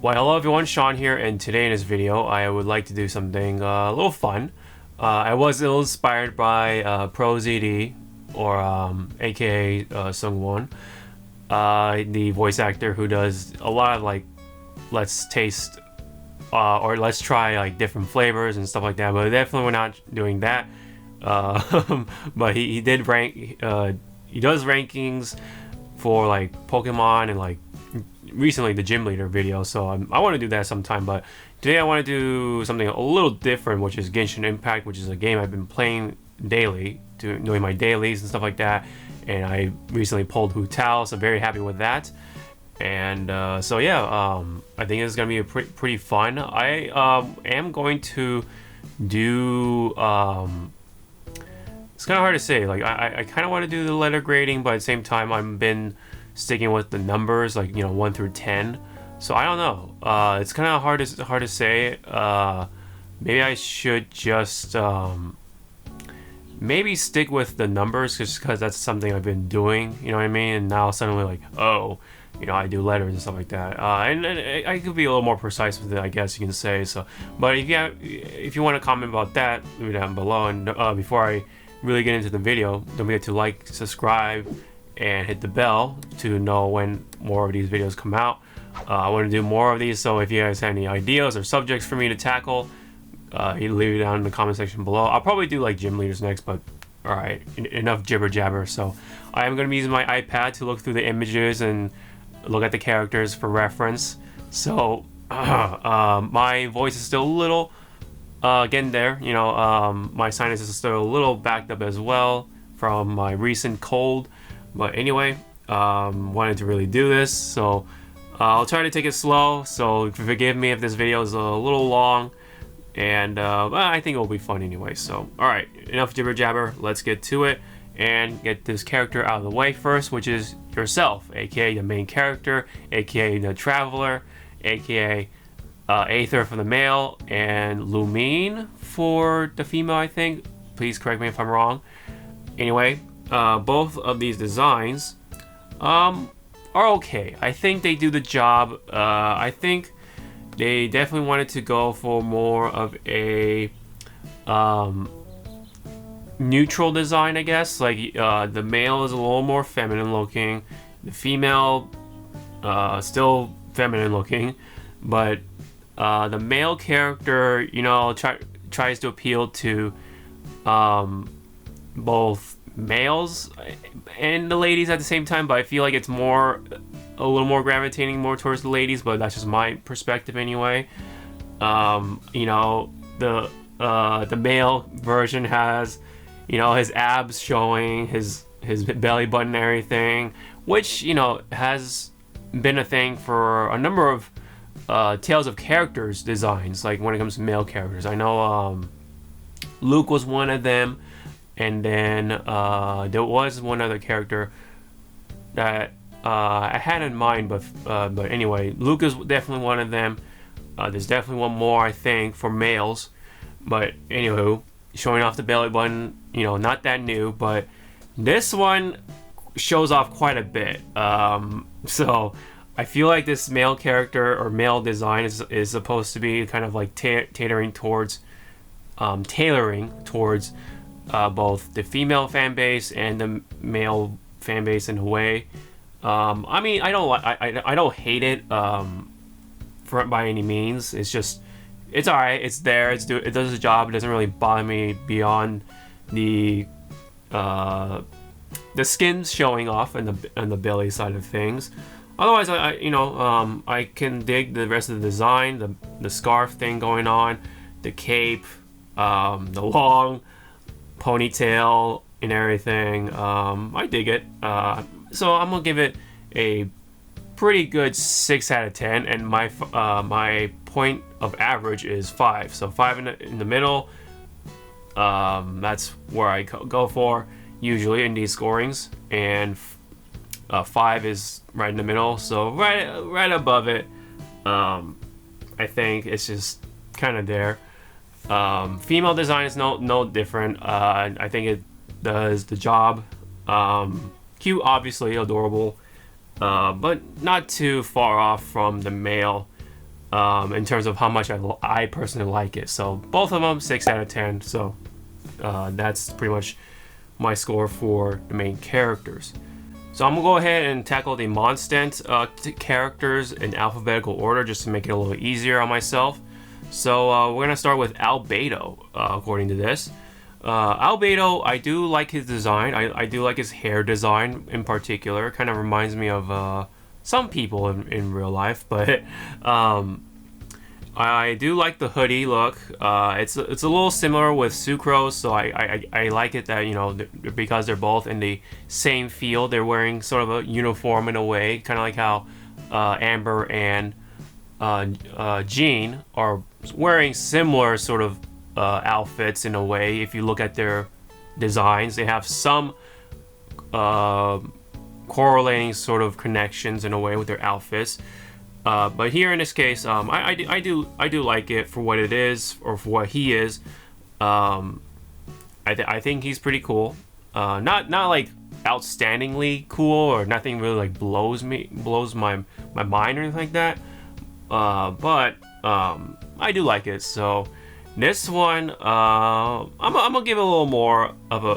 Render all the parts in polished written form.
Well, hello everyone, Sean here, and today in this video I would like to do something a little fun. I was a little inspired by ProZD, or aka Sungwon, the voice actor who does a lot of like let's taste or let's try like different flavors and stuff like that, but definitely we're not doing that. But he did rank, he does rankings for like Pokemon and like recently the gym leader video, so I want to do that sometime. But today I want to do something a little different, which is Genshin Impact, which is a game I've been playing daily, doing my dailies and stuff like that. And I recently pulled Hu Tao, so very happy with that. And so yeah, I think it's gonna be a pretty fun. I am going to do it's kind of hard to say, like I kind of want to do the letter grading, but at the same time I've been sticking with the numbers, like 1 through 10. So I don't know. It's kind of hard to say. Maybe I should just maybe stick with the numbers, just because that's something I've been doing. You know what I mean? And now suddenly, like, oh, I do letters and stuff like that. And I could be a little more precise with it, I guess you can say. So, but if you want to comment about that, leave it down below. And before I really get into the video, don't forget to like, subscribe, and hit the bell to know when more of these videos come out. I want to do more of these, so if you guys have any ideas or subjects for me to tackle, you leave it down in the comment section below. I'll probably do like gym leaders next, but alright, enough jibber jabber. So I am going to be using my iPad to look through the images and look at the characters for reference. So my voice is still a little getting there. My sinus is still a little backed up as well from my recent cold. But anyway, wanted to really do this, so I'll try to take it slow, so forgive me if this video is a little long, and I think it'll be fun anyway. So alright, enough jibber jabber, let's get to it and get this character out of the way first, which is yourself, aka the main character, aka the traveler, aka Aether for the male, and Lumine for the female, I think. Please correct me if I'm wrong. Anyway, both of these designs are okay. I think they do the job. I think they definitely wanted to go for more of a neutral design, I guess. Like the male is a little more feminine looking, the female still feminine looking, but the male character tries to appeal to both males and the ladies at the same time, but I feel like it's a little more gravitating more towards the ladies, but that's just my perspective anyway. The male version has his abs showing, his belly button and everything, which has been a thing for a number of Tales of Characters designs, like when it comes to male characters. I know Luke was one of them. And then there was one other character that I had in mind, but anyway, Luke is definitely one of them. There's definitely one more, I think, for males. But anywho, showing off the belly button, not that new, but this one shows off quite a bit. So I feel like this male character or male design is supposed to be kind of like tailoring towards both the female fan base and the male fan base in a way. I mean, I don't hate it by any means. It's just, it's alright. It's there. It does the job. It doesn't really bother me beyond the skins showing off and the belly side of things. Otherwise, I can dig the rest of the design, the scarf thing going on, the cape, the long ponytail and everything. I dig it. So I'm gonna give it a pretty good 6 out of 10, and my point of average is 5. So 5 in the middle. That's where I go for usually in these scorings, and 5 is right in the middle. So right above it. I think it's just kind of there. Female design is no different. I think it does the job. Cute, obviously, adorable, but not too far off from the male in terms of how much I personally like it. So both of them 6 out of 10. So that's pretty much my score for the main characters. So I'm gonna go ahead and tackle the Mondstadt characters in alphabetical order just to make it a little weasier on myself. So we're gonna start with Albedo, according to this. Albedo, I do like his design. I do like his hair design in particular. Kind of reminds me of some people in real life, but I do like the hoodie look. It's a little similar with Sucrose, so I like it that, you know, because they're both in the same field, they're wearing sort of a uniform in a way, kind of like how Amber and Jean are wearing similar sort of outfits in a way. If you look at their designs, they have some correlating sort of connections in a way with their outfits. But here in this case, I do like it for what it is, or for what he is. I think he's pretty cool. Not like outstandingly cool, or nothing really like blows my mind or anything like that. But I do like it. So this one, I'm gonna give it a little more of a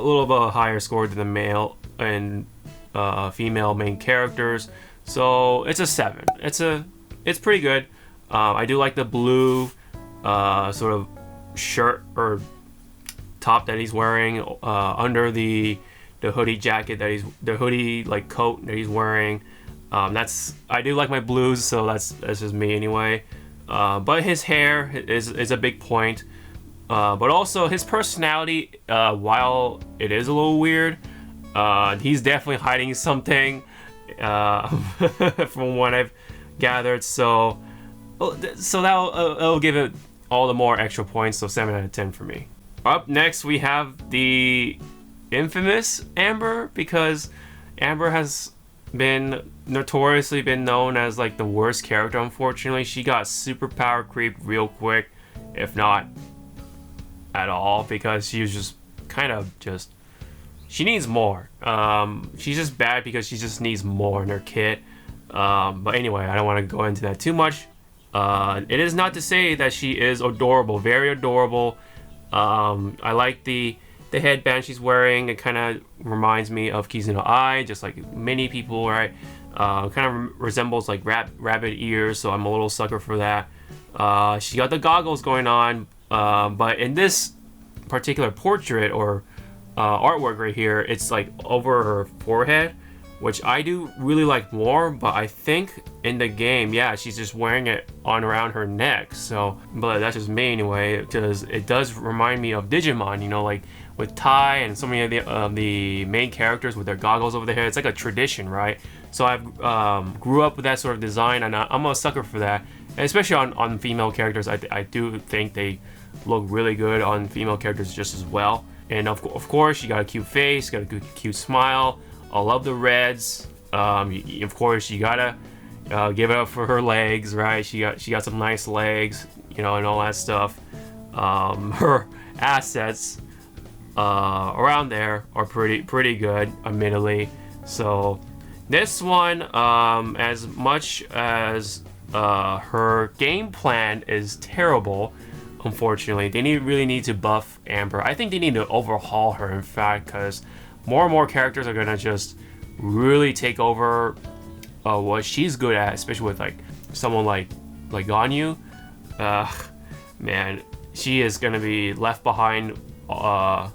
little bit of a higher score than the male and female main characters. So it's a 7. It's pretty good. I do like the blue sort of shirt or top that he's wearing under the hoodie jacket the hoodie like coat that he's wearing. I do like my blues, so that's just me anyway. But his hair is a big point. But also his personality, while it is a little weird, he's definitely hiding something. From what I've gathered, so that'll give it all the more extra points. So 7 out of 10 for me. Up next, we have the infamous Amber, because Amber has been notoriously known as like the worst character. Unfortunately, she got superpower creep real quick, if not at all, because she was just kind of she needs more. She's just bad because she just needs more in her kit. But anyway, I don't want to go into that too much. It is not to say that she is adorable, very adorable. I like the headband she's wearing. It kind of reminds me of Kizuno Ai, just like many people, right? Kind of resembles like rabbit ears, so I'm a little sucker for that. She got the goggles going on, but in this particular portrait or artwork right here, it's like over her forehead, which I do really like more, but I think in the game, yeah, she's just wearing it on around her neck. So, but that's just me anyway, because it does remind me of Digimon, you know, like with Tai and so many of the main characters with their goggles over their head. It's like a tradition, right? So I've grew up with that sort of design, and I'm a sucker for that, and especially on female characters. I do think they look really good on female characters just as well. And of course, she got a cute face, got a good, cute smile. I love the reds. Of course, you gotta give it up for her legs, right? She got some nice legs, you know, and all that stuff. Her assets around there are pretty good, admittedly. So this one, as much as her game plan is terrible, unfortunately, they really need to buff Amber. I think they need to overhaul her, in fact, because more and more characters are gonna just really take over what she's good at, especially with like someone like Ganyu. Man, she is gonna be left behind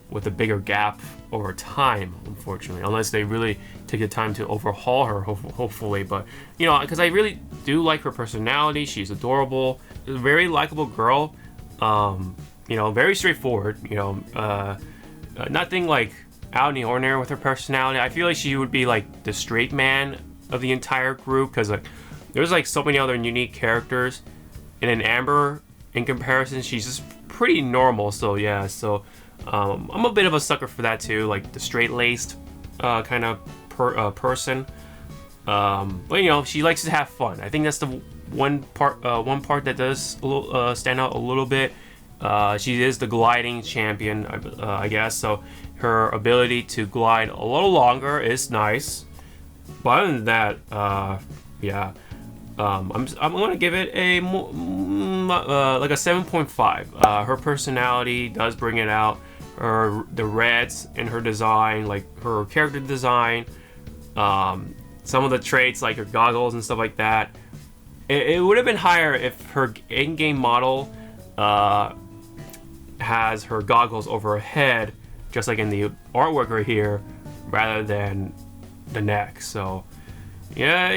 with a bigger gap over time, unfortunately, unless they really take the time to overhaul her, hopefully. But you know, because I really do like her personality. She's adorable, a very likable girl. You know, very straightforward, you know, nothing like out in the ordinary with her personality. I feel like she would be like the straight man of the entire group, because like there's like so many other unique characters, and in Amber, in comparison, she's just pretty normal. So yeah, so I'm a bit of a sucker for that too, like the straight-laced kind of person. But you know, she likes to have fun. I think that's the one part that does stand out a little bit. She is the gliding champion, I guess, so her ability to glide a little longer is nice. But other than that, yeah, I'm gonna give it a like a 7.5. Her personality does bring it out. The reds in her design, like her character design, some of the traits like her goggles and stuff like that. It would have been higher if her in-game model has her goggles over her head, just like in the artwork right here, rather than the neck. So yeah,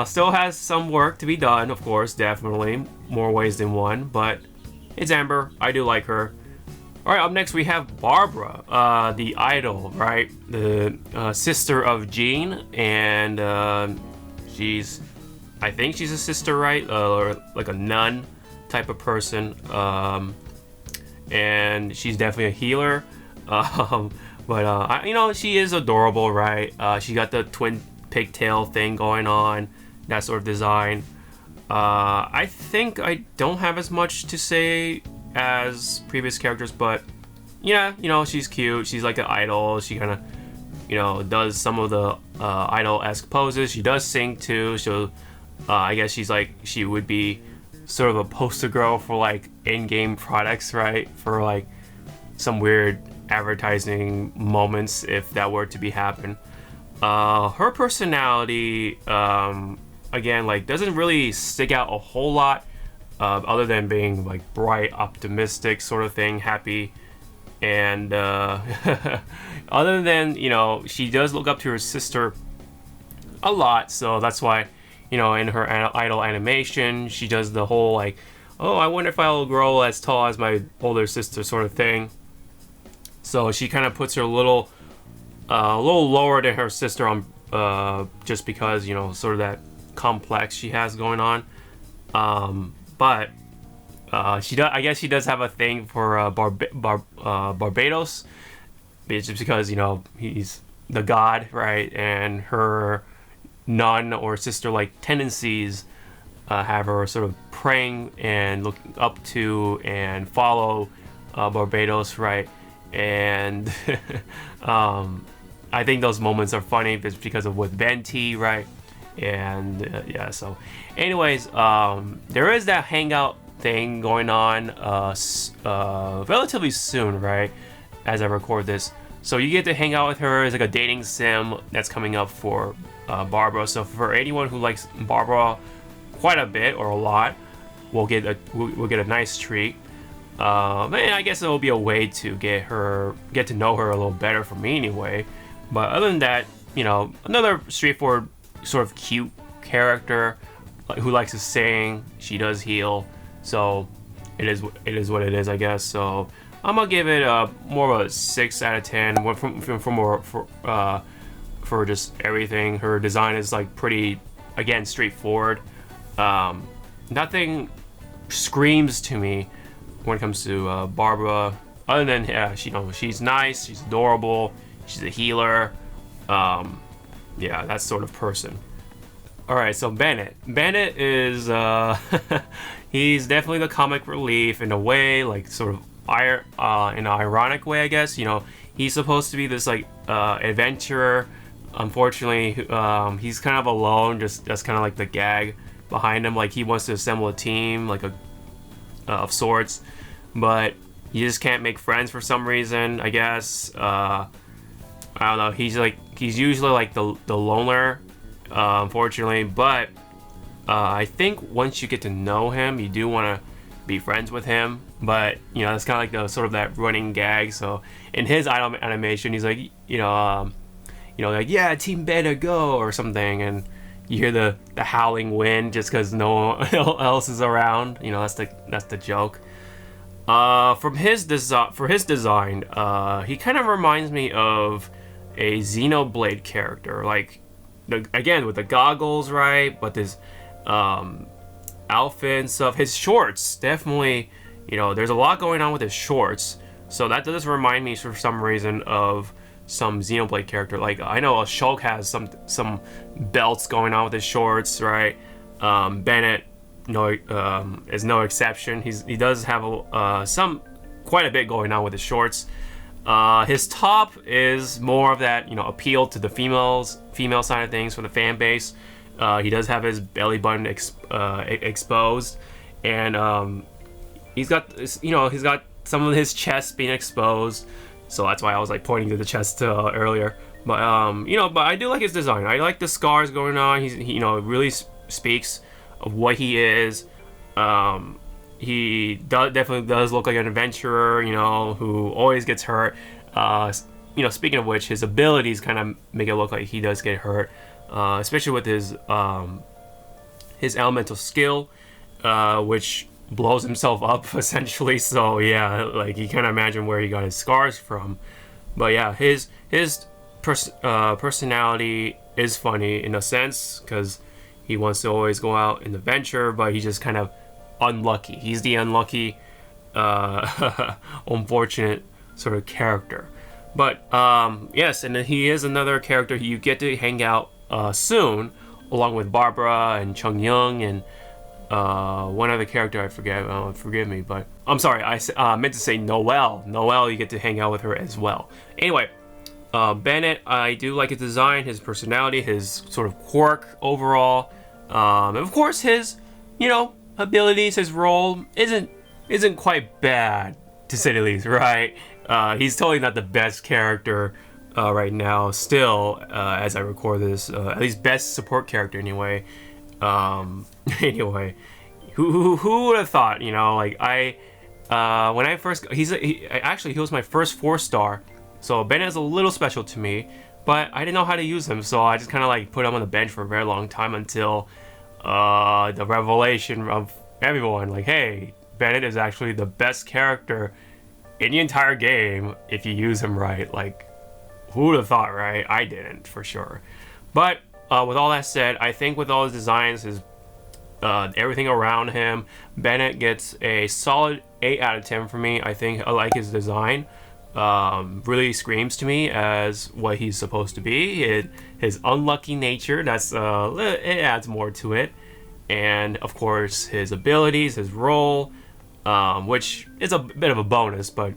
still has some work to be done, of course, definitely more ways than one, but it's Amber. I do like her. All right, up next we have Barbara, the idol, right? The sister of Jean, and I think she's a sister, right? Or like a nun type of person, and she's definitely a healer. But she is adorable, right? She got the twin pigtail thing going on, that sort of design. I think I don't have as much to say as previous characters, but yeah, she's cute. She's like an idol. She kind of, does some of the idol-esque poses. She does sing too, so I guess she would be sort of a poster girl for like in-game products, right? For like some weird advertising moments, if that were to be happen. Her personality, again, like doesn't really stick out a whole lot, other than being like bright, optimistic sort of thing, happy, and other than she does look up to her sister a lot, so that's why in her idol animation she does the whole like, oh, I wonder if I'll grow as tall as my older sister sort of thing. So she kind of puts her a little lower than her sister on, just because sort of that complex she has going on. But I guess she does have a thing for Barbados, just because he's the god, right? And her nun or sister-like tendencies have her sort of praying and looking up to and follow Barbados, right? And I think those moments are funny just because of with Venti, right? And yeah, so anyways, there is that hangout thing going on relatively soon, right, as I record this. So you get to hang out with her. It's like a dating sim that's coming up for Barbara. So for anyone who likes Barbara quite a bit or a lot, we'll get a nice treat. And I guess it will be a way to get to know her a little better for me anyway. But other than that, another straightforward sort of cute character who likes to sing. She does heal, so it is what it is, I guess. So I'm gonna give it more of a 6 out of 10. For just everything. Her design is like pretty, again, straightforward. Nothing screams to me when it comes to Barbara, other than she's nice, she's adorable, she's a healer. Yeah, that sort of person. All right, so Bennett is he's definitely the comic relief in a way, like sort of in an ironic way, I guess. He's supposed to be this like adventurer. Unfortunately, he's kind of alone. That's kind of like the gag behind him. Like he wants to assemble a team, like of sorts, but you just can't make friends for some reason, I guess. I don't know. He's usually like the loner, unfortunately. But I think once you get to know him, you do want to be friends with him. But it's kind of like the sort of that running gag. So in his idol animation, he's like, like, yeah, Team Beta, go, or something, and you hear the howling wind just because no one else is around. That's the joke. For his design, he kind of reminds me of a Xenoblade character, like again with the goggles, right? But this outfit and stuff. His shorts definitely, there's a lot going on with his shorts, so that does remind me for some reason of some Xenoblade character. Like I know Shulk has some belts going on with his shorts, right? Bennett is no exception. He does have quite a bit going on with his shorts. His top is more of that appeal to the female side of things for the fan base. He does have his belly button exposed, and he's got he's got some of his chest being exposed, so that's why I was like pointing to the chest earlier. But but I do like his design. I like the scars going on. He really speaks of what he is. He definitely does look like an adventurer, who always gets hurt. Speaking of which, his abilities kind of make it look like he does get hurt, especially with his elemental skill, which blows himself up essentially. So yeah, like you can't imagine where he got his scars from. But yeah, his personality is funny in a sense, because he wants to always go out and adventure, but he's just kind of unlucky. He's the unlucky, unfortunate sort of character. But yes, and he is another character you get to hang out soon, along with Barbara and Chung Young and one other character I forget. Forgive me, but I'm sorry. I meant to say Noel. Noel, you get to hang out with her as well. Anyway, Bennett, I do like his design, his personality, his sort of quirk overall, and of course his, abilities. His role isn't quite bad, to say the least, right? He's totally not the best character right now, still, as I record this. At least best support character anyway. Anyway, who would have thought? When I first he was my first 4-star. So Bennett is a little special to me, but I didn't know how to use him, so I just kind of like put him on the bench for a very long time until the revelation of everyone, like, hey, Bennett is actually the best character in the entire game if you use him right. Like, who would have thought, right? I didn't, for sure. But with all that said, I think with all his designs, his everything around him, Bennett gets a solid 8 out of 10 for me. I think I like his design. Really screams to me as what he's supposed to be. His unlucky nature, it adds more to it. And of course his abilities, his role, which is a bit of a bonus, but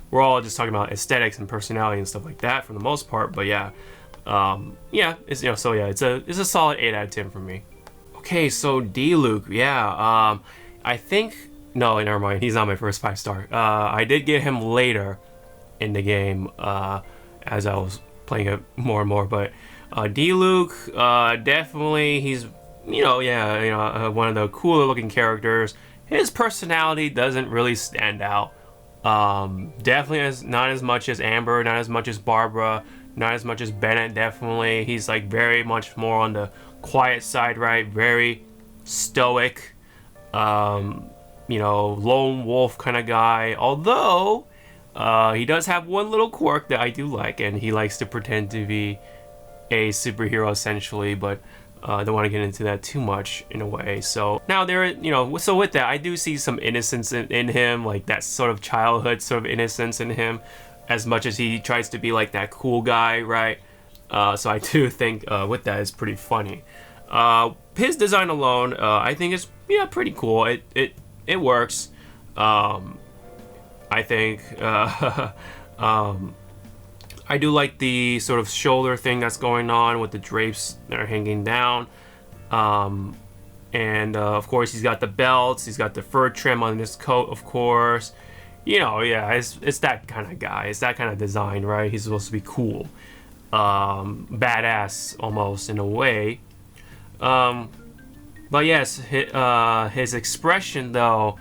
we're all just talking about aesthetics and personality and stuff like that for the most part. But yeah, it's it's a solid 8 out of 10 for me. Okay, so D-Luke, yeah, I think. No, never mind. He's not my first 5-star. I did get him later in the game as I was playing it more and more. But D-Luke, definitely, he's one of the cooler looking characters. His personality doesn't really stand out. Definitely not as much as Amber, not as much as Barbara, not as much as Bennett. Definitely, he's like very much more on the quiet side, right? Very stoic. Lone wolf kind of guy, although he does have one little quirk that I do like, and he likes to pretend to be a superhero essentially, but I don't want to get into that too much in a way. So now so with that, I do see some innocence in him, like that sort of childhood sort of innocence in him, as much as he tries to be like that cool guy, right? So I do think with that, it's pretty funny. His design alone, I think is pretty cool. It works. I think I do like the sort of shoulder thing that's going on with the drapes that are hanging down. And of course he's got the belts, he's got the fur trim on his coat, of course. It's that kind of guy. It's that kind of design, right? He's supposed to be cool. Badass almost in a way. But yes, his expression though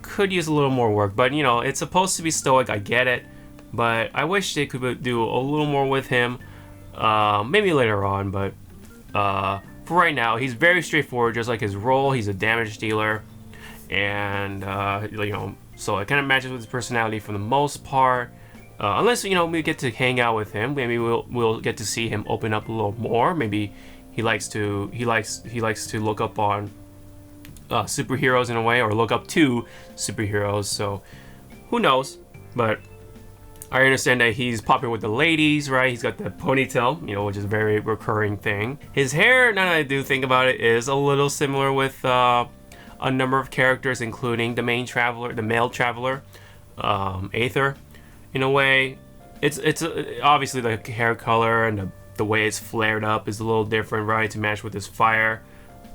could use a little more work. But it's supposed to be stoic. I get it, but I wish they could do a little more with him. Maybe later on, but for right now, he's very straightforward. Just like his role, he's a damage dealer, and so it kind of matches with his personality for the most part. Unless we get to hang out with him, maybe we'll get to see him open up a little more. Maybe he likes to look up on superheroes in a way, or look up to superheroes. So who knows? But I understand that he's popular with the ladies, right? He's got the ponytail, which is a very recurring thing. His hair, now that I do think about it, is a little similar with a number of characters, including the male traveler, Aether. In a way, it's obviously the hair color and the the way it's flared up is a little different, right, to match with his fire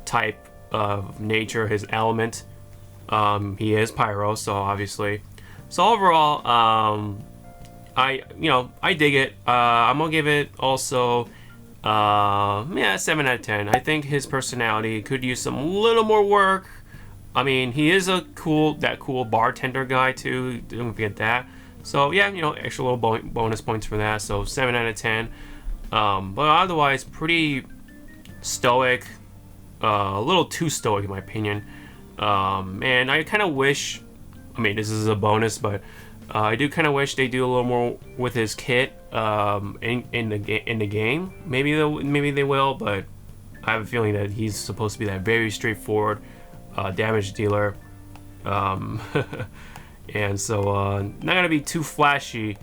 type of nature, his element. He is pyro, so obviously. So overall, I dig it. I'm gonna give it also 7 out of 10. I think his personality could use some little more work. I mean, he is that cool bartender guy too. Don't forget that. So yeah, extra little bonus points for that. So 7 out of 10. But otherwise, pretty stoic. A little too stoic in my opinion. And I kind of wish. I mean, this is a bonus, but I do kind of wish they do a little more with his kit in the game. Maybe they will, but I have a feeling that he's supposed to be that very straightforward damage dealer, and so not gonna be too flashy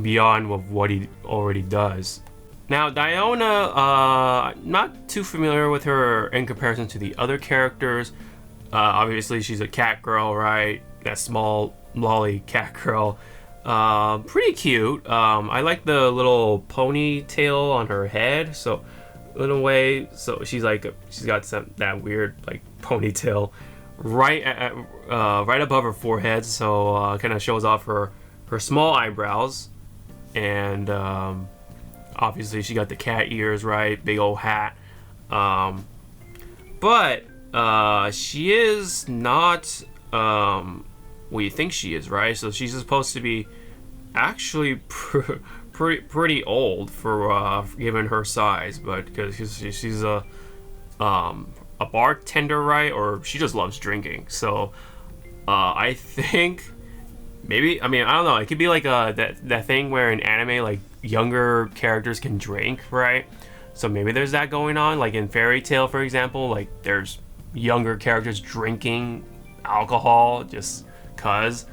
beyond what he already does. Now Diona, not too familiar with her in comparison to the other characters. Obviously, she's a cat girl, right? That small lolly cat girl. Pretty cute. I like the little ponytail on her head. So in a way, so she's got that weird like ponytail right above her forehead. So kind of shows off her small eyebrows, and obviously she got the cat ears, right? Big old hat. But she is not what you think she is, right? So she's supposed to be actually pretty old for given her size, but because she's a bartender, right? Or she just loves drinking. So I think maybe, I mean, I don't know. It could be like that thing where in anime, like younger characters can drink, right? So maybe there's that going on, like in Fairy Tail, for example. Like there's younger characters drinking alcohol just cause.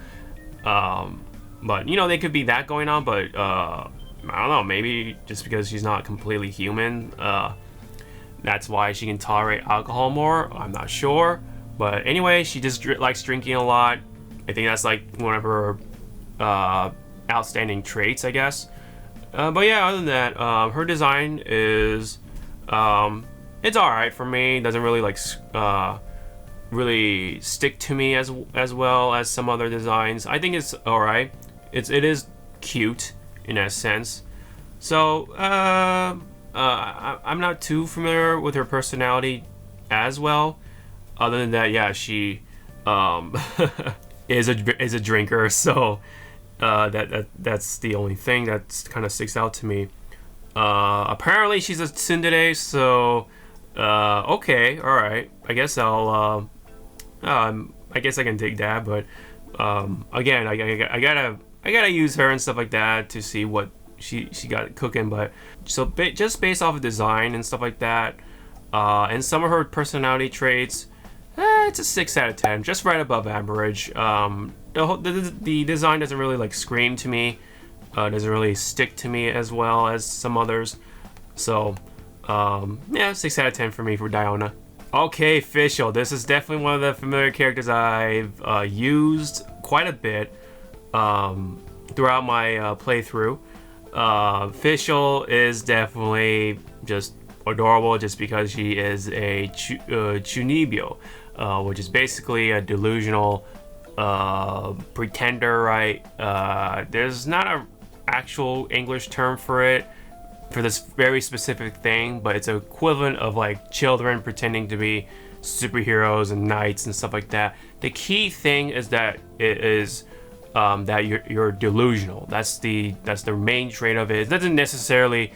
But they could be that going on. But I don't know. Maybe just because she's not completely human, that's why she can tolerate alcohol more. I'm not sure. But anyway, she just likes drinking a lot. I think that's like one of her outstanding traits, I guess. But yeah, other than that, her design is it's alright for me. It doesn't really really stick to me as well as some other designs. I think it's alright. It is cute in that sense. So I'm not too familiar with her personality as well. Other than that, yeah, she is a drinker. So that's the only thing that kind of sticks out to me. Apparently she's a tsundere, so okay, all right. I guess I guess I can dig that, but again, I gotta use her and stuff like that to see what she got cooking. But so just based off of design and stuff like that, and some of her personality traits, it's a 6 out of 10, just right above average. The design doesn't really scream to me, doesn't really stick to me as well as some others. So yeah, 6 out of 10 for me for Diona. Okay, Fischl. This is definitely one of the familiar characters I've used quite a bit throughout my playthrough. Fischl is definitely just adorable just because she is a chunibyo, which is basically a delusional pretender, right? There's not an actual English term for it, for this very specific thing, but it's equivalent of children pretending to be superheroes and knights and stuff like that. The key thing is that it is that you're delusional. That's the main trait of it. It doesn't necessarily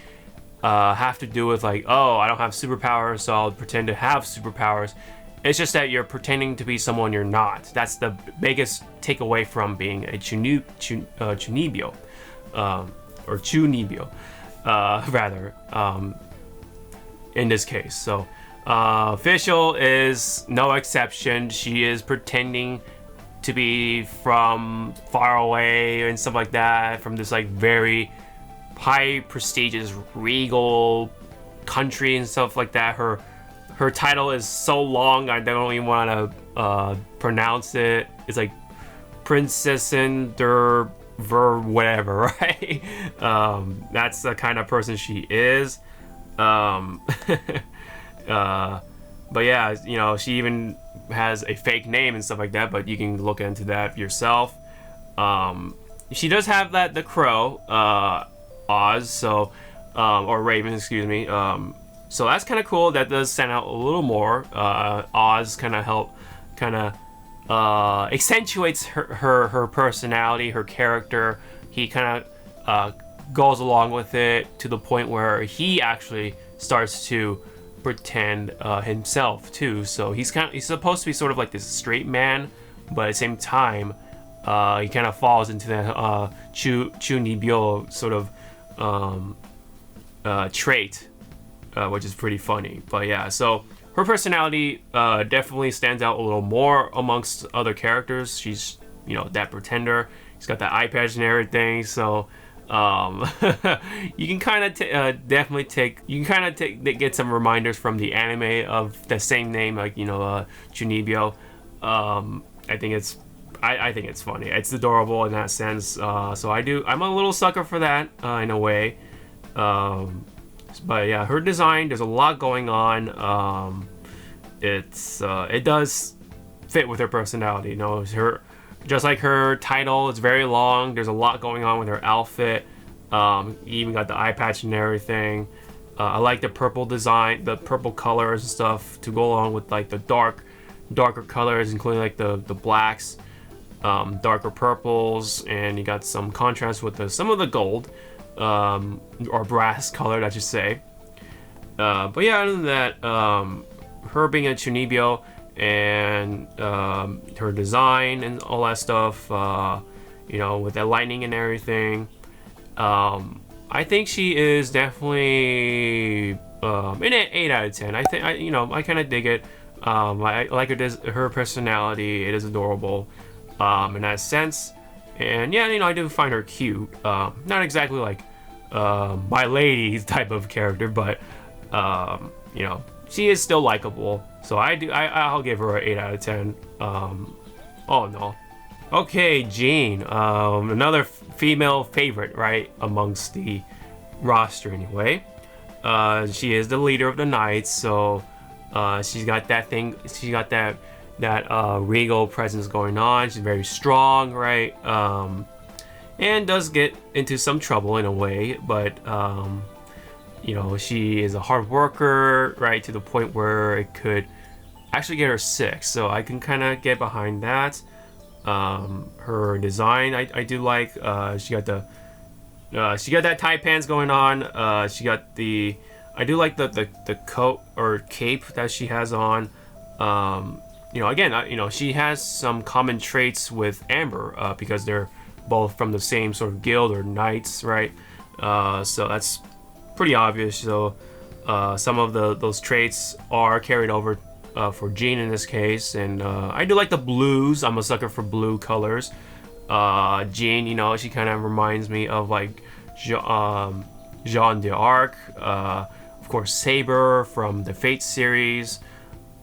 have to do with oh, I don't have superpowers, so I'll pretend to have superpowers. It's just that you're pretending to be someone you're not. That's the biggest takeaway from being a chunibyo, or chunibyo, rather, in this case. So Fischl is no exception. She is pretending to be from far away and stuff like that, from this very high prestigious regal country and stuff like that. Her title is so long I don't even want to pronounce it. It's Prinzessin der ver whatever, right? That's the kind of person she is. Um, but yeah, you know, she even has a fake name and stuff like that, but you can look into that yourself. She does have the crow, Oz, so, or Raven, excuse me. So that's kind of cool. That does stand out a little more. Oz kind of accentuates her personality, her character. He kind of goes along with it to the point where he actually starts to pretend himself too. So he's supposed to be sort of like this straight man, but at the same time, he kind of falls into that Chunibyo sort of trait, which is pretty funny. But yeah, so her personality definitely stands out a little more amongst other characters. She's, you know, that pretender. She's got that eye patch and everything. So you can kind of get some reminders from the anime of the same name, like, you know, Chunibyo. I think it's funny. It's adorable in that sense. So I'm a little sucker for that in a way. But yeah, her design, there's a lot going on. It does fit with her personality. You know, just like her title, it's very long. There's a lot going on with her outfit. You even got the eye patch and everything. I like the purple design, the purple colors and stuff to go along with like the darker colors, including like the blacks, darker purples, and you got some contrast with some of the gold. Or brass colored, I should say. But yeah, other than that, her being a Chunibyo and her design and all that stuff, you know, with that lightning and everything, I think she is definitely an 8 out of 10. I think I kind of dig it. I like her personality. It is adorable in that sense. And yeah, you know, I do find her cute. Not exactly like my lady type of character, but you know, she is still likable. So I'll give her an 8 out of 10. Oh no. Okay, Jean, another female favorite, right, amongst the roster anyway. She is the leader of the Knights, so she's got that thing. She got that regal presence going on. She's very strong, right? And does get into some trouble in a way, but you know, she is a hard worker, right, to the point where it could actually get her sick. So I can kind of get behind that. Her design, I do like. She got that tight pants going on. I do like the coat or cape that she has on. You know, again, you know, she has some common traits with Amber because they're both from the same sort of guild or knights, right? So that's pretty obvious. So some of those traits are carried over for Jean in this case, and I do like the blues. I'm a sucker for blue colors. Jean, you know, she kind of reminds me of like Jeanne d'Arc, of course Saber from the Fate series.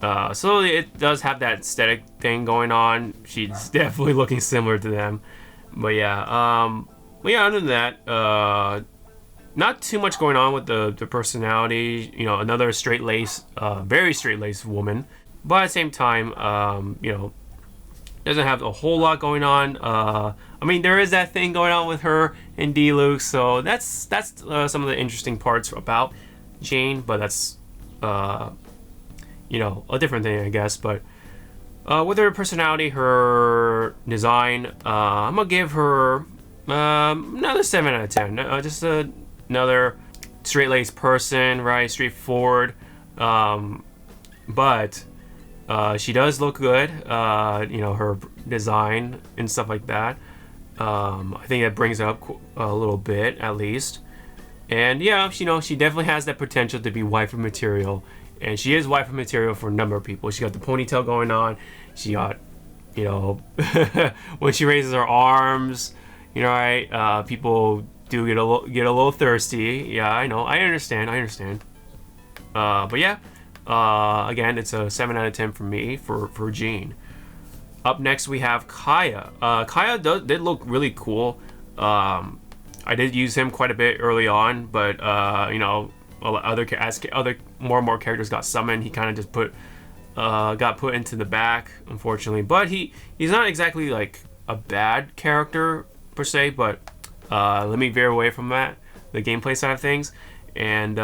So it does have that aesthetic thing going on. She's definitely looking similar to them. But yeah, other than that, not too much going on with the personality. You know, another very straight-laced woman. But at the same time, you know, doesn't have a whole lot going on. I mean, there is that thing going on with her and D-Luke, so that's some of the interesting parts about Jane. But that's you know, a different thing, I guess. But with her personality, her design, I'm gonna give her another 7 out of 10. Just another straight-laced person, right? Straightforward. But she does look good. You know, her design and stuff like that. I think that brings it up a little bit, at least. And yeah, you know, she definitely has that potential to be waifu material. And she is waifu material for a number of people. She got the ponytail going on. She got, you know, when she raises her arms, you know, right? People do get a little thirsty. Yeah, I know. I understand. But yeah, again, it's a 7 out of 10 for me for Jean. Up next, we have Kaya. Kaya did look really cool. I did use him quite a bit early on, but you know, as more and more characters got summoned, he kind of just got put into the back, unfortunately. But he's not exactly like a bad character per se, but let me veer away from that, the gameplay side of things. And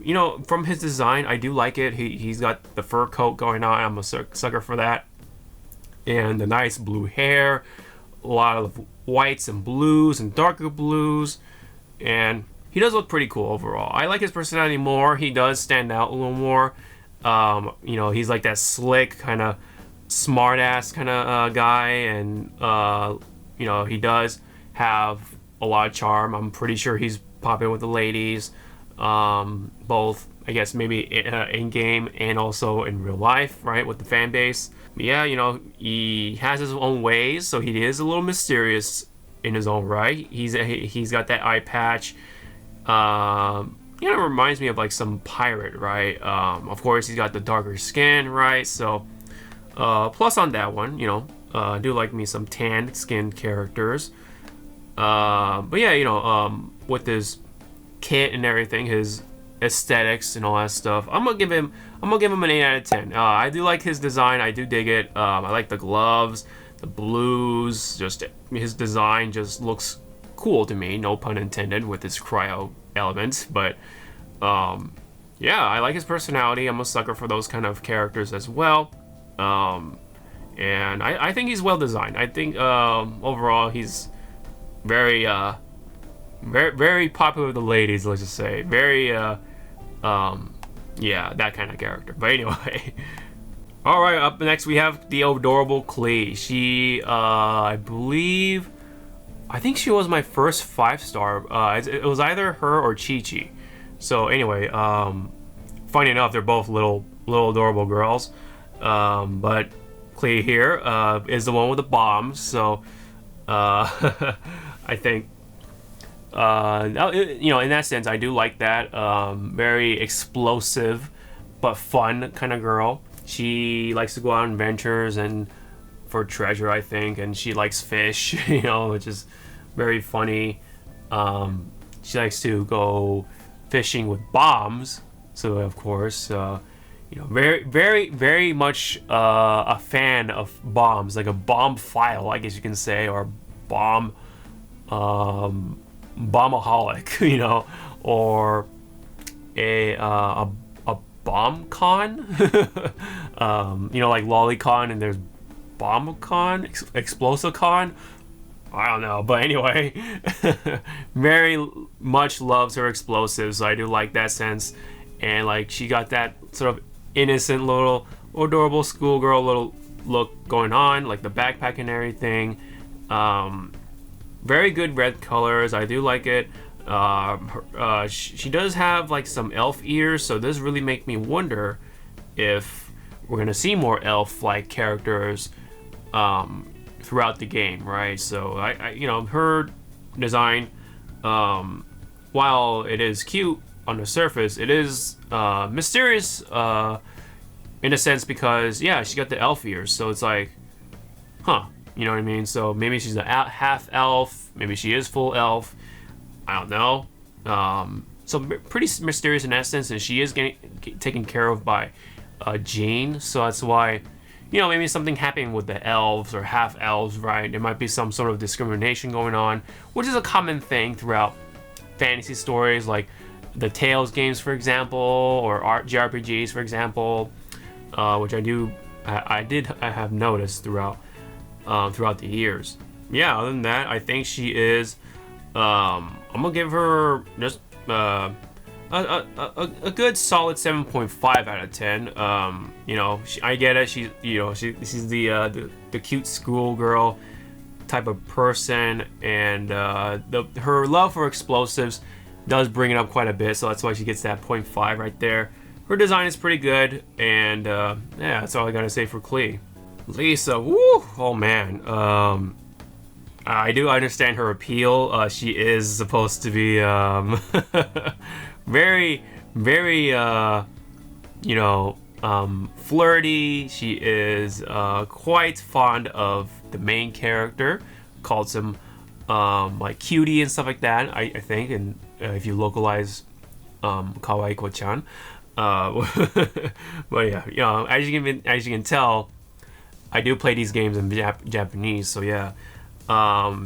you know, from his design, I do like it. He's got the fur coat going on. I'm a sucker for that, and the nice blue hair, a lot of whites and blues and darker blues, and he does look pretty cool overall. I like his personality more. He does stand out a little more. You know, he's like that slick kind of smart ass kind of guy, and you know, he does have a lot of charm. I'm pretty sure he's popular with the ladies, both I guess maybe in game and also in real life, right, with the fan base. But yeah, you know, he has his own ways, so he is a little mysterious in his own right. He's got that eye patch. You know, it reminds me of like some pirate, right? Of course, he's got the darker skin, right? So, plus on that one, you know, I do like me some tanned skinned characters. But yeah, you know, with his kit and everything, his aesthetics and all that stuff, I'm gonna give him an 8 out of 10. I do like his design. I do dig it. I like the gloves, the blues. Just his design just looks cool to me. No pun intended with his cryo elements, but yeah, I like his personality. I'm a sucker for those kind of characters as well. And I think he's well designed. I think overall he's very very popular with the ladies, let's just say. Very yeah, that kind of character. But anyway. Alright, up next we have the adorable Klee. She I think she was my first 5-star. It was either her or Chi-Chi. So anyway, funny enough, they're both little adorable girls. But Klee here is the one with the bombs. So I think you know, in that sense, I do like that. Very explosive but fun kind of girl. She likes to go out on adventures and for treasure, I think, and she likes fish, you know, which is very funny. She likes to go fishing with bombs, so of course, you know, very much a fan of bombs, like a bomb file, I guess you can say, or bombaholic, you know, or a bomb con. You know, like lolicon, and there's bombcon, explosicon. I don't know, but anyway, very much loves her explosives, so I do like that sense. And like, she got that sort of innocent little adorable schoolgirl little look going on, like the backpack and everything. Very good red colors, I do like it. She does have like some elf ears, so this really make me wonder if we're gonna see more elf-like characters throughout the game, right? So I you know, her design, while it is cute on the surface, it is mysterious in a sense, because yeah, she got the elf ears, so it's like, huh, you know what I mean? So maybe she's a half elf, maybe she is full elf, I don't know. So pretty mysterious in that sense, and she is getting taken care of by Jean, so that's why, you know, maybe something happening with the elves or half elves, right? There might be some sort of discrimination going on, which is a common thing throughout fantasy stories, like the Tales games, for example, or JRPGs, for example, which I have noticed throughout the years. Yeah, other than that, I think she is. I'm gonna give her just a good solid 7.5 out of 10. You know, I get it. She's the cute schoolgirl type of person, and her love for explosives does bring it up quite a bit. So that's why she gets that 0.5 right there. Her design is pretty good, and yeah, that's all I gotta say for Klee. Lisa, woo, oh man. I do understand her appeal. She is supposed to be very, very, you know, flirty. She is quite fond of the main character, calls him like cutie and stuff like that. I think, and if you localize kawaii ko-chan. But yeah, as you can tell, I do play these games in Japanese. So yeah,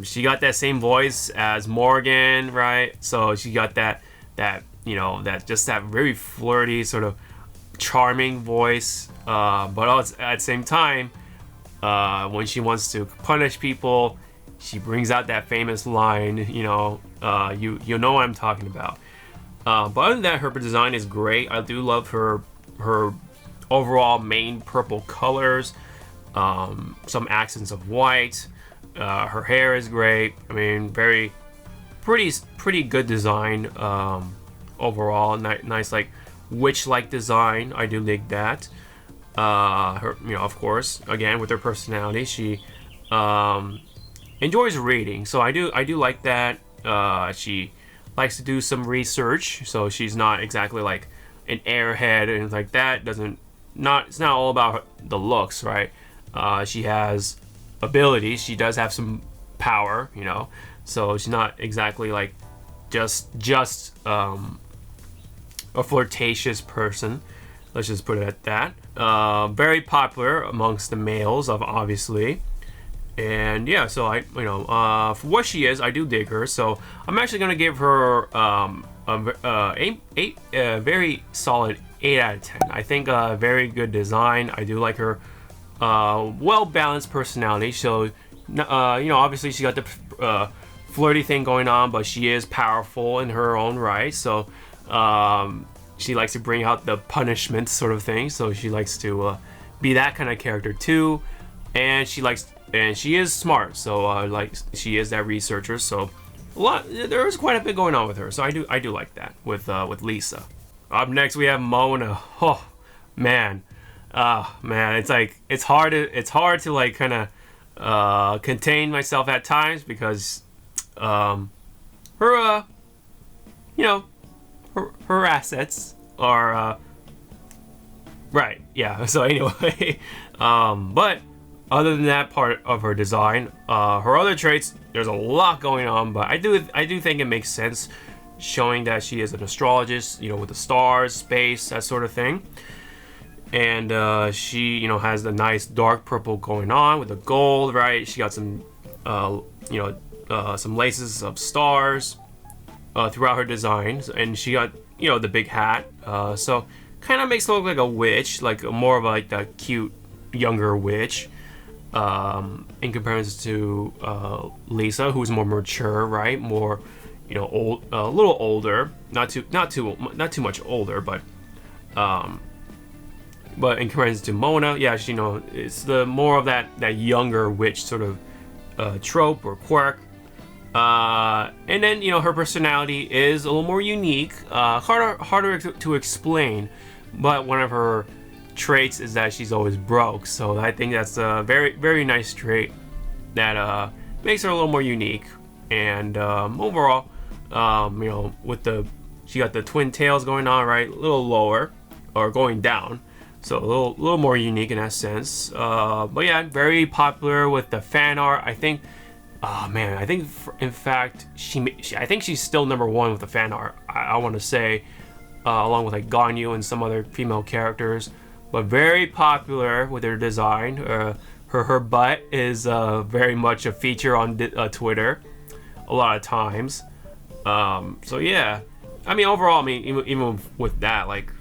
she got that same voice as Morgan, right? So she got that just that very flirty sort of charming voice. But also at the same time, when she wants to punish people, she brings out that famous line. You know what I'm talking about. But other than that, her design is great. I do love her overall main purple colors, some accents of white. Her hair is great. I mean, pretty good design overall. Nice like witch-like design. I do dig that. Her, of course, again with her personality, she enjoys reading. So I do like that. She likes to do some research, so she's not exactly like an airhead and like that. It's not all about the looks, right? She has abilities. She does have some power, so she's not exactly like just a flirtatious person. Let's just put it at that. Very popular amongst the males, obviously. And yeah, so for what she is, I do dig her. So I'm actually gonna give her a very solid 8 out of 10. I think very good design. I do like her well balanced personality. So obviously she got the flirty thing going on, but she is powerful in her own right. So she likes to bring out the punishment sort of thing. So she likes to be that kind of character too, and she is smart, so she is that researcher. So there's quite a bit going on with her. So I do like that with Lisa. Up next we have Moana. Oh man, it's hard to like kind of contain myself at times because her assets are right. Yeah. So anyway, but other than that part of her design, her other traits, there's a lot going on, but I do think it makes sense, showing that she is an astrologist, with the stars, space, that sort of thing. And she, has the nice dark purple going on with the gold, right? She got some, some laces of stars throughout her designs, and she got, the big hat. So kind of makes her look like a witch, like more of like the cute younger witch. In comparison to Lisa, who's more mature, right? More, old, a little older, not too much older, but in comparison to Moana, yeah, it's the more of that younger witch sort of trope or quirk. And then her personality is a little more unique, harder to explain, but one of her traits is that she's always broke. So I think that's a very, very nice trait that makes her a little more unique. And overall, she got the twin tails going on, right? A little lower or going down, so a little more unique in that sense. But yeah, very popular with the fan art. I think, in fact, I think she's still #1 with the fan art. I want to say, along with like Ganyu and some other female characters. But very popular with her design. Her butt is very much a feature on Twitter a lot of times. So yeah, overall, even with that, like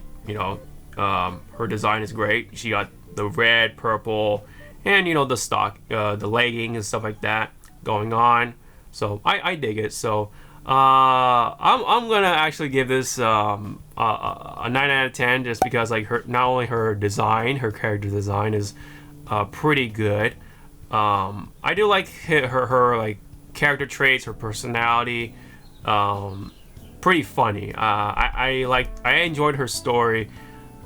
her design is great. She got the red, purple, and the stock, the legging and stuff like that going on. So I dig it. So I'm gonna actually give this a 9 out of 10, just because like not only her design, her character design is pretty good. I do like her like character traits, her personality, pretty funny. I enjoyed her story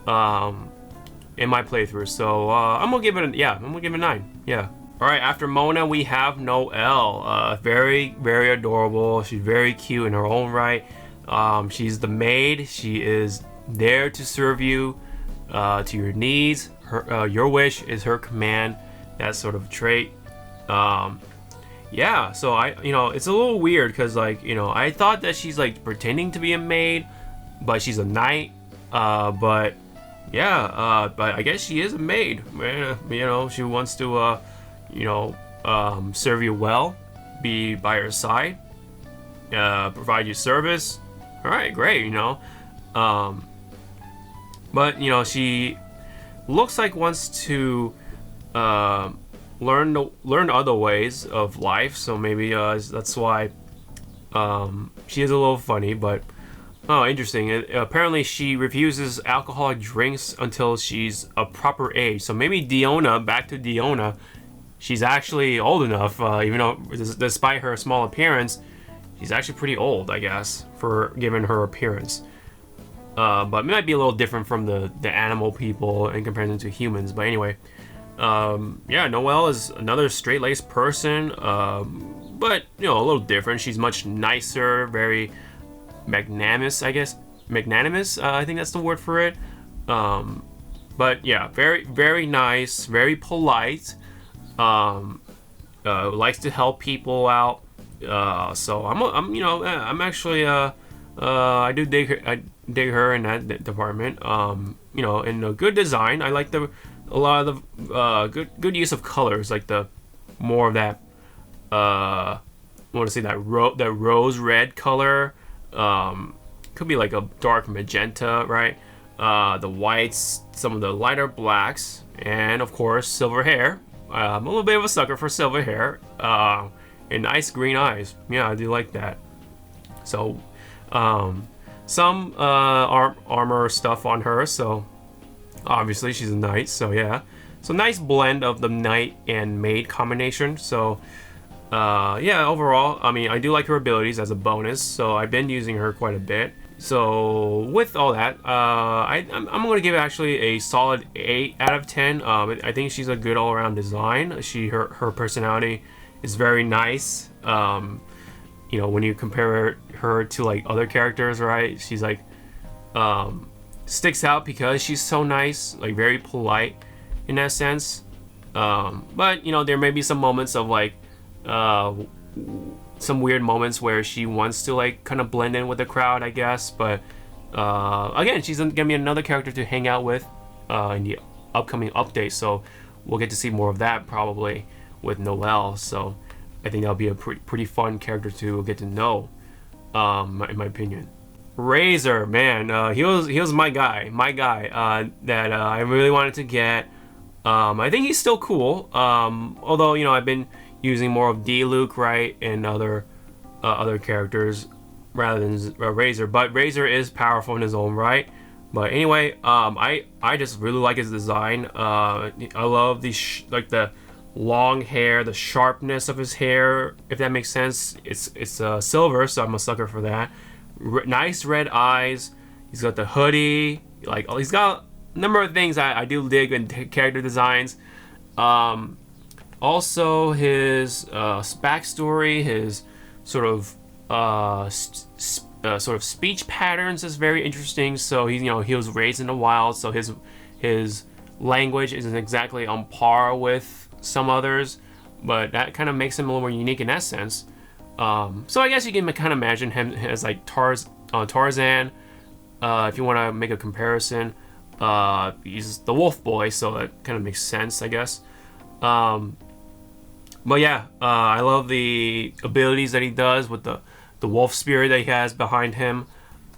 in my playthrough, so I'm gonna give it a 9. Yeah. All right, after Moana, we have Noel. Very, very adorable. She's very cute in her own right. She's the maid. She is there to serve you, to your needs. Your wish is her command. That sort of trait. yeah, so it's a little weird because like, I thought that she's like pretending to be a maid, but she's a knight. But yeah, but I guess she is a maid. She wants to, serve you well, be by your side, provide you service. All right, great. But she looks like wants to learn other ways of life. So maybe that's why she is a little funny. But oh, interesting. Apparently, she refuses alcoholic drinks until she's a proper age. So maybe back to Diona, she's actually old enough. Even though, despite her small appearance, she's actually pretty old, I guess, for given her appearance. But it might be a little different from the animal people in comparison to humans. But anyway, yeah, Noel is another straight-laced person, but a little different. She's much nicer, very magnanimous, I guess. Magnanimous, I think that's the word for it. But yeah, very, very nice, very polite. Likes to help people out. So I'm actually I do dig her in that department. In a good design. I like a lot of the good use of colors, like the more of that I want to say that rose red color. Could be like a dark magenta, right? The whites, some of the lighter blacks, and of course silver hair. I'm a little bit of a sucker for silver hair. And nice green eyes. Yeah, I do like that. So, some armor stuff on her. So, obviously she's a knight. So yeah, so nice blend of the knight and maid combination. So, yeah, overall, I mean, I do like her abilities as a bonus. So I've been using her quite a bit. So with all that, I'm going to give it actually a solid 8 out of 10. I think she's a good all-around design. Her personality is very nice. When you compare her to like other characters, right? She's like sticks out because she's so nice, like very polite in that sense. But there may be some moments of like some weird moments where she wants to like kind of blend in with the crowd, I guess. But again, she's gonna be another character to hang out with in the upcoming update. So we'll get to see more of that probably with Noel. So I think that'll be a pretty fun character to get to know, in my opinion. Razer, man, he was my guy that I really wanted to get. I think he's still cool. Although I've been using more of D-Luke, right, and other characters rather than Razer. But Razer is powerful in his own right. But anyway, I just really like his design. I love the long hair, the sharpness of his hair, if that makes sense. It's silver, so I'm a sucker for that. Nice red eyes. He's got the hoodie. Like, he's got a number of things I do dig in character designs. Also, his backstory, his sort of speech patterns is very interesting. So he was raised in the wild, so his language isn't exactly on par with some others, but that kind of makes him a little more unique in that sense. So I guess you can kind of imagine him as like Tarzan, if you want to make a comparison. He's the wolf boy, so that kind of makes sense, I guess. But yeah, I love the abilities that he does with the wolf spirit that he has behind him.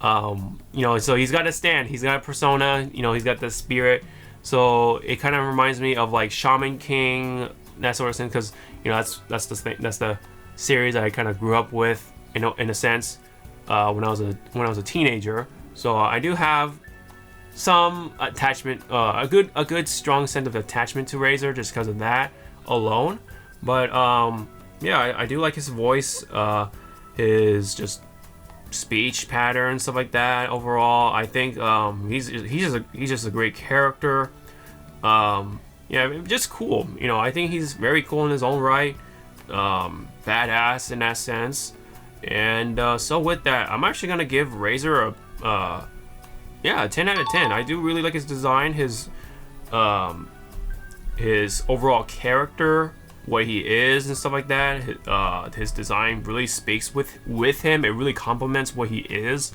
So he's got a stand, he's got a persona, he's got the spirit. So it kind of reminds me of like Shaman King, that sort of thing, because that's the series I kind of grew up with, in a sense, when I was a teenager. So I do have some attachment, a good strong sense of attachment to Razer just because of that alone. But yeah, I do like his voice, his just speech pattern, stuff like that. Overall, I think he's just a great character. Yeah, just cool. I think he's very cool in his own right. Badass in that sense. And so with that, I'm actually gonna give Razer a 10 out of 10. I do really like his design, his overall character what he is and stuff like that. His design really speaks with him. It really complements what he is.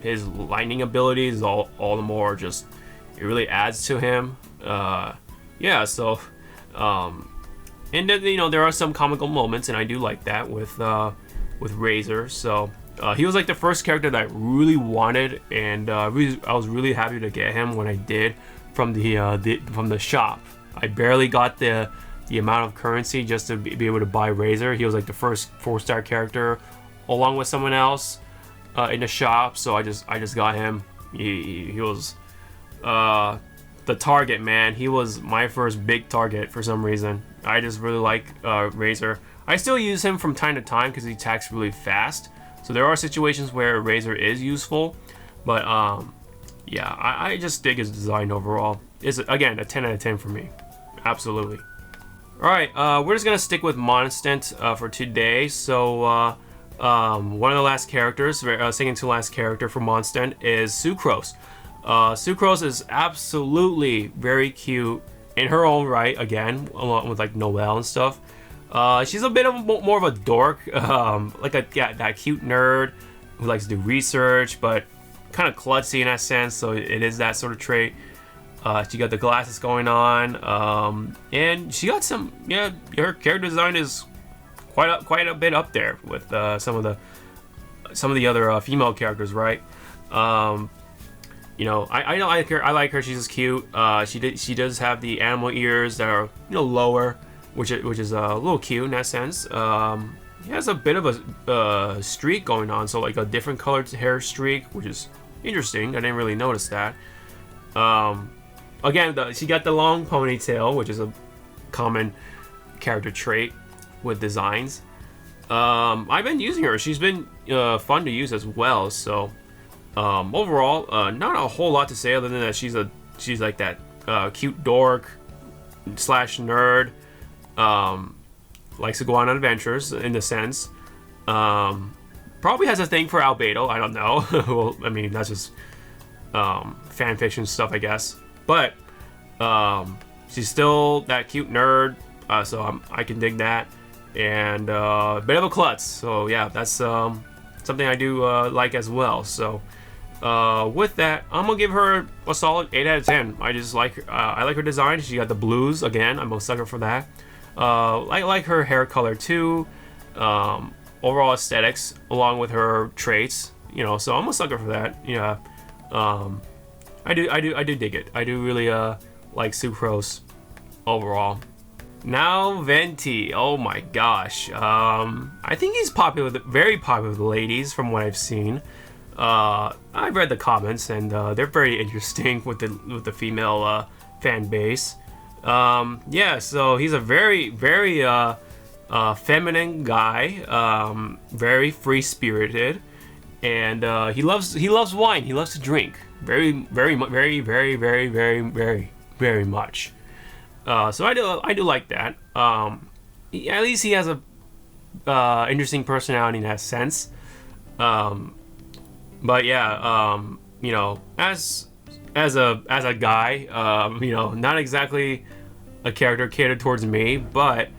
His lightning abilities all the more just, it really adds to him. Yeah, so and then, you know, there are some comical moments, and I do like that with Razer. So he was like the first character that I really wanted, and I was really happy to get him when I did from the shop. I barely got the amount of currency just to be able to buy Razer. He was like the first 4-star character, along with someone else in the shop. So I just got him. He was the target, man. He was my first big target for some reason. I just really like Razer. I still use him from time to time because he attacks really fast. So there are situations where Razer is useful, but yeah, I just dig his design overall. It's, again, a 10 out of 10 for me. Absolutely. Alright, we're just gonna stick with Mondstadt for today. So one of the last characters, second to last character for Mondstadt is Sucrose. Sucrose is absolutely very cute in her own right, again, along with like Noel and stuff. She's a bit of more of a dork, like that cute nerd who likes to do research, but kind of klutzy in that sense, so it is that sort of trait. She got the glasses going on, and she got some, yeah, her character design is quite a bit up there with some of the other female characters, right? You know, I like her. I like her. She's just cute. She does have the animal ears that are, you know, lower, which is a little cute in that sense. He has a bit of a streak going on, so like a different colored hair streak, which is interesting. I didn't really notice that. Again, she got the long ponytail, which is a common character trait with designs. I've been using her. She's been fun to use as well. So overall, not a whole lot to say other than that she's like that cute dork / nerd. Likes to go on adventures in a sense. Probably has a thing for Albedo. I don't know. Well, I mean, that's just fan fiction stuff, I guess. But she's still that cute nerd, so I can dig that. And a bit of a klutz. So yeah, that's something I do like as well. So with that, I'm gonna give her a solid 8 out of 10. I just like I like her design. She got the blues again. I'm a sucker for that. I like her hair color too. Overall aesthetics, along with her traits, you know. So I'm a sucker for that. Yeah. I do dig it. I do really like Sucrose overall. Now Venti, oh my gosh, I think he's very popular with the ladies from what I've seen. I've read the comments and they're very interesting with the female fan base. Yeah, so he's a very feminine guy, very free spirited, and he loves wine. He loves to drink very much. So I do like that. At least he has a interesting personality in that sense. But yeah, you know, as a guy, you know, not exactly a character catered towards me, but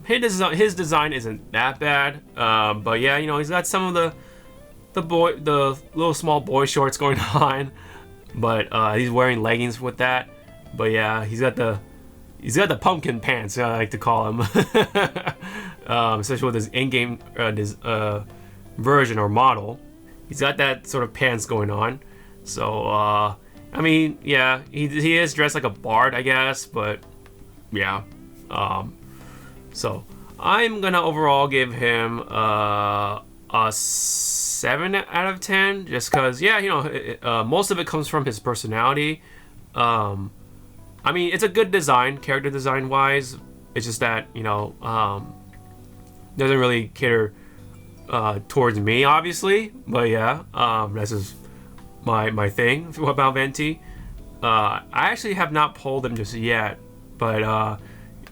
his design isn't that bad. But yeah, you know, he's got some of the little small boy shorts going on, but he's wearing leggings with that. But yeah, he's got the pumpkin pants, I like to call him, especially with his in-game version or model. He's got that sort of pants going on. So I mean, yeah, he is dressed like a bard, I guess, but yeah. So I'm gonna overall give him a 7 out of 10, just because, yeah, you know, most of it comes from his personality. I mean, it's a good design, character design wise. It's just that, you know, doesn't really cater towards me, obviously. But yeah, that's just my thing about Venti. I actually have not pulled him just yet, but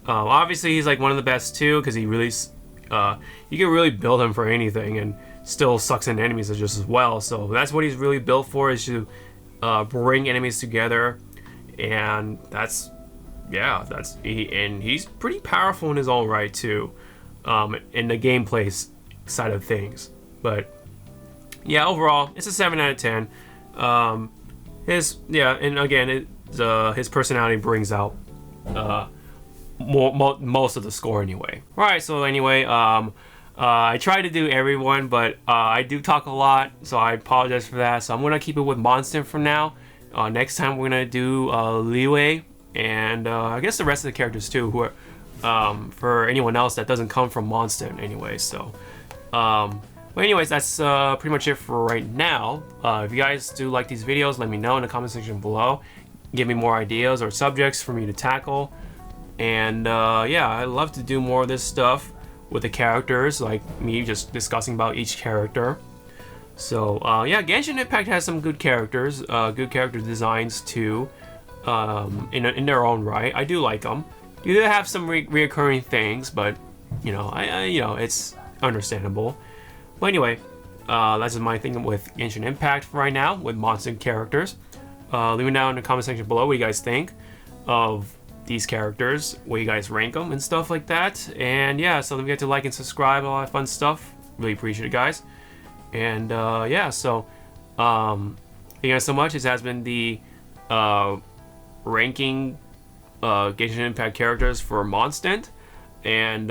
obviously he's like one of the best too, because he really you can really build him for anything and still sucks in enemies just as well. So that's what he's really built for, is to bring enemies together. And that's yeah, he's pretty powerful in his own right too, in the gameplay side of things. But yeah, overall, it's a 7 out of 10. And again, his personality brings out most of the score anyway. All right, so anyway, I try to do everyone, but I do talk a lot, so I apologize for that. So I'm gonna keep it with Mondstadt for now. Next time we're gonna do Leeway, and I guess the rest of the characters too, who are for anyone else that doesn't come from Mondstadt anyway. So, but anyways, that's pretty much it for right now. If you guys do like these videos, let me know in the comment section below. Give me more ideas or subjects for me to tackle. And yeah, I love to do more of this stuff with the characters, like me just discussing about each character. So yeah, Genshin Impact has some good characters, good character designs too, in their own right. I do like them. You do have some reoccurring things, but you know, it's understandable. But anyway, that's just my thing with Genshin Impact for right now with Mondstadt characters. Leave me down in the comment section below what you guys think of these characters, where you guys rank them and stuff like that. And yeah, so don't forget to like and subscribe, all that fun stuff. Really appreciate it, guys. And yeah, so thank you guys so much. This has been the ranking Genshin Impact characters for Mondstadt. And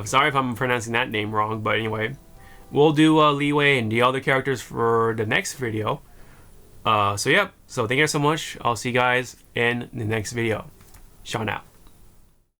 sorry if I'm pronouncing that name wrong, but anyway, we'll do Leeway and the other characters for the next video. So yeah, so thank you guys so much. I'll see you guys in the next video. Sean out.